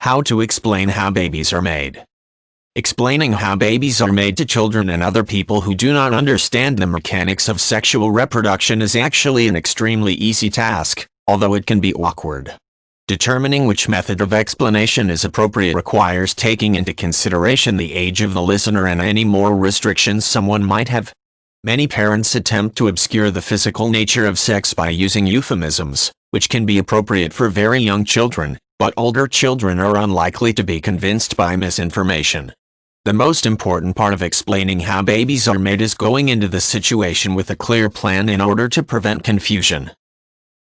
How to explain how babies are made. Explaining how babies are made to children and other people who do not understand the mechanics of sexual reproduction is actually an extremely easy task, although it can be awkward. Determining which method of explanation is appropriate requires taking into consideration the age of the listener and any moral restrictions someone might have. Many parents attempt to obscure the physical nature of sex by using euphemisms, which can be appropriate for very young children, but older children are unlikely to be convinced by misinformation. The most important part of explaining how babies are made is going into the situation with a clear plan in order to prevent confusion.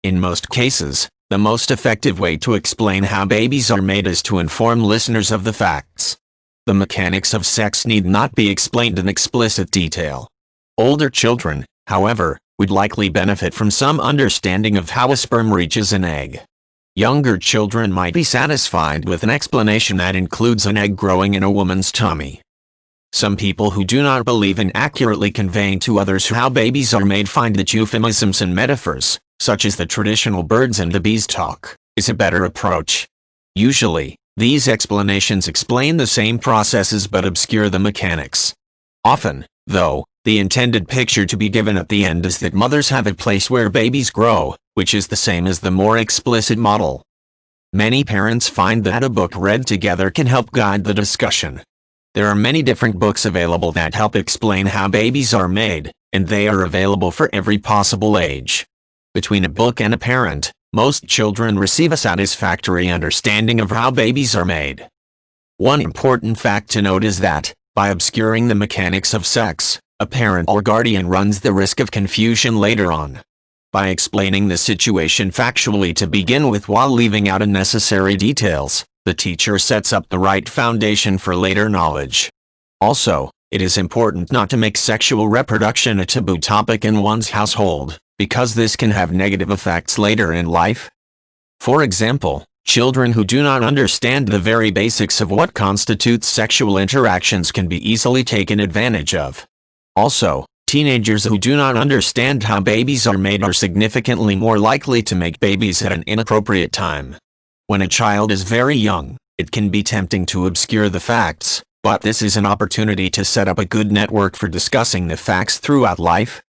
In most cases, the most effective way to explain how babies are made is to inform listeners of the facts. The mechanics of sex need not be explained in explicit detail. Older children, however, would likely benefit from some understanding of how a sperm reaches an egg. Younger children might be satisfied with an explanation that includes an egg growing in a woman's tummy. Some people who do not believe in accurately conveying to others how babies are made find that euphemisms and metaphors, such as the traditional birds and the bees talk, is a better approach. Usually, these explanations explain the same processes but obscure the mechanics. Often, though, the intended picture to be given at the end is that mothers have a place where babies grow, which is the same as the more explicit model. Many parents find that a book read together can help guide the discussion. There are many different books available that help explain how babies are made, and they are available for every possible age. Between a book and a parent, most children receive a satisfactory understanding of how babies are made. One important fact to note is that, by obscuring the mechanics of sex, a parent or guardian runs the risk of confusion later on. By explaining the situation factually to begin with while leaving out unnecessary details, the teacher sets up the right foundation for later knowledge. Also, it is important not to make sexual reproduction a taboo topic in one's household, because this can have negative effects later in life. For example, children who do not understand the very basics of what constitutes sexual interactions can be easily taken advantage of. Also, teenagers who do not understand how babies are made are significantly more likely to make babies at an inappropriate time. When a child is very young, it can be tempting to obscure the facts, but this is an opportunity to set up a good network for discussing the facts throughout life.